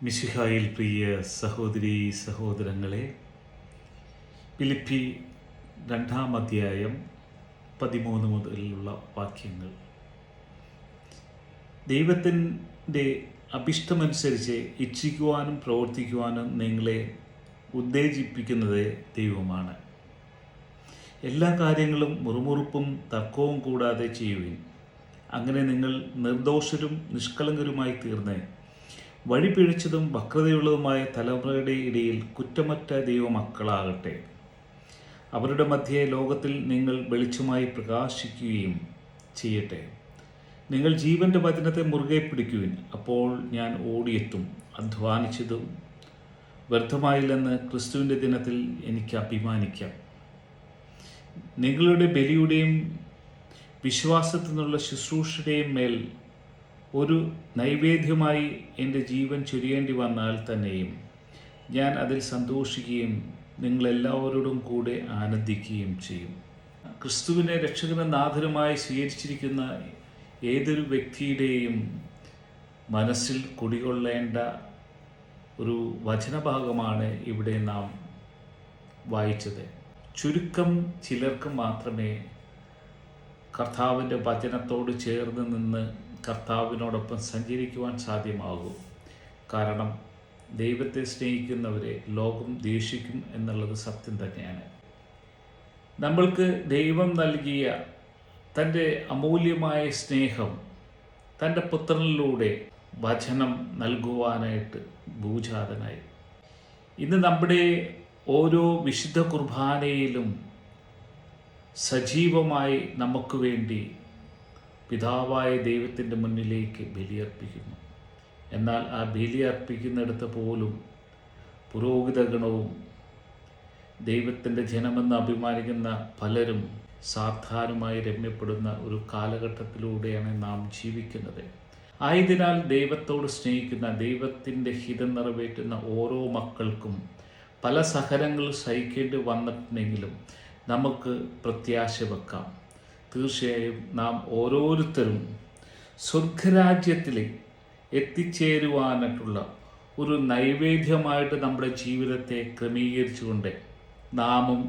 മിശിഹായിൽ പ്രിയ സഹോദരീ സഹോദരങ്ങളെ, ഫിലിപ്പി 2-ാം അധ്യായം 13 മുതലുള്ള വാക്യങ്ങൾ. ദൈവത്തിൻ്റെ അഭിഷ്ടമനുസരിച്ച് ഇച്ഛിക്കുവാനും പ്രവർത്തിക്കുവാനും നിങ്ങളെ ഉത്തേജിപ്പിക്കുന്നത് ദൈവമാണ്. എല്ലാ കാര്യങ്ങളും മുറുമുറുപ്പും തർക്കവും കൂടാതെ ചെയ്യുവിൻ. അങ്ങനെ നിങ്ങൾ നിർദോഷരും നിഷ്കളങ്കരുമായി തീർന്ന് വഴി പിഴച്ചതും വക്രതയുള്ളതുമായ തലമുറയുടെ ഇടയിൽ കുറ്റമറ്റ ദൈവമക്കളാകട്ടെ. അവരുടെ മധ്യേ ലോകത്തിൽ നിങ്ങൾ വെളിച്ചമായി പ്രകാശിക്കുകയും ചെയ്യട്ടെ. നിങ്ങൾ ജീവൻ്റെ വചനത്തെ മുറുകെ പിടിക്കുവിൻ. അപ്പോൾ ഞാൻ ഓടിയെത്തും. അധ്വാനിച്ചതും വ്യർത്ഥമായില്ലെന്ന് ക്രിസ്തുവിൻ്റെ ദിനത്തിൽ എനിക്ക് അഭിമാനിക്കാം. നിങ്ങളുടെ ബലിയുടെയും വിശ്വാസത്തിൽ നിന്നുള്ള ശുശ്രൂഷയുടെയും മേൽ ഒരു നൈവേദ്യമായി എൻ്റെ ജീവൻ ചൊരിയേണ്ടി വന്നാൽ തന്നെയും ഞാൻ അതിൽ സന്തോഷിക്കുകയും നിങ്ങളെല്ലാവരോടും കൂടെ ആനന്ദിക്കുകയും ചെയ്യും. ക്രിസ്തുവിനെ രക്ഷകനും നാഥനുമായി സ്വീകരിച്ചിരിക്കുന്ന ഏതൊരു വ്യക്തിയുടെയും മനസ്സിൽ കുടികൊള്ളേണ്ട ഒരു വചനഭാഗമാണ് ഇവിടെ നാം വായിച്ചത്. ചുരുക്കം ചിലർക്ക് മാത്രമേ കർത്താവിൻ്റെ വചനത്തോട് ചേർന്ന് നിന്ന് കർത്താവിനോടൊപ്പം സഞ്ചരിക്കുവാൻ സാധ്യമാകൂ. കാരണം ദൈവത്തെ സ്നേഹിക്കുന്നവരെ ലോകം ദ്വേഷിക്കും എന്നുള്ളത് സത്യം തന്നെയാണ്. നമ്മൾക്ക് ദൈവം നൽകിയ തൻ്റെ അമൂല്യമായ സ്നേഹം തൻ്റെ പുത്രനിലൂടെ വചനം നൽകുവാനായിട്ട് ഭൂജാതനായി. ഇന്ന് നമ്മുടെ ഓരോ വിശുദ്ധ കുർബാനയിലും സജീവമായി നമുക്ക് വേണ്ടി പിതാവായ ദൈവത്തിൻ്റെ മുന്നിലേക്ക് ബലിയർപ്പിക്കുന്നു. എന്നാൽ ആ ബലിയർപ്പിക്കുന്നിടത്ത് പോലും പുരോഹിതഗണവും ദൈവത്തിൻ്റെ ജനമെന്ന് അഭിമാനിക്കുന്ന പലരും സാധാരണമായി രമ്യപ്പെടുന്ന ഒരു കാലഘട്ടത്തിലൂടെയാണ് നാം ജീവിക്കുന്നത്. ആയതിനാൽ ദൈവത്തോട് സ്നേഹിക്കുന്ന, ദൈവത്തിൻ്റെ ഹിതം നിറവേറ്റുന്ന ഓരോ മക്കൾക്കും പല സഹനങ്ങൾ സഹിക്കേണ്ടി വന്നിട്ടുണ്ടെങ്കിലും നമുക്ക് പ്രത്യാശ വെക്കാം. തീർച്ചയായും നാം ഓരോരുത്തരും സ്വർഗരാജ്യത്തിൽ എത്തിച്ചേരുവാനായിട്ടുള്ള ഒരു നൈവേദ്യമായിട്ട് നമ്മുടെ ജീവിതത്തെ ക്രമീകരിച്ചുകൊണ്ട് നാമും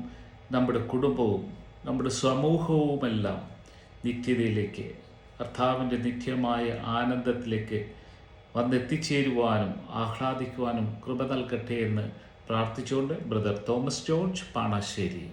നമ്മുടെ കുടുംബവും നമ്മുടെ സമൂഹവുമെല്ലാം നിത്യതയിലേക്ക്, കർത്താവിൻ്റെ നിത്യമായ ആനന്ദത്തിലേക്ക് വന്നെത്തിച്ചേരുവാനും ആഹ്ലാദിക്കുവാനും കൃപ നൽകട്ടെ എന്ന് പ്രാർത്ഥിച്ചുകൊണ്ട് ബ്രദർ തോമസ് ജോർജ്, പാണാശ്ശേരി.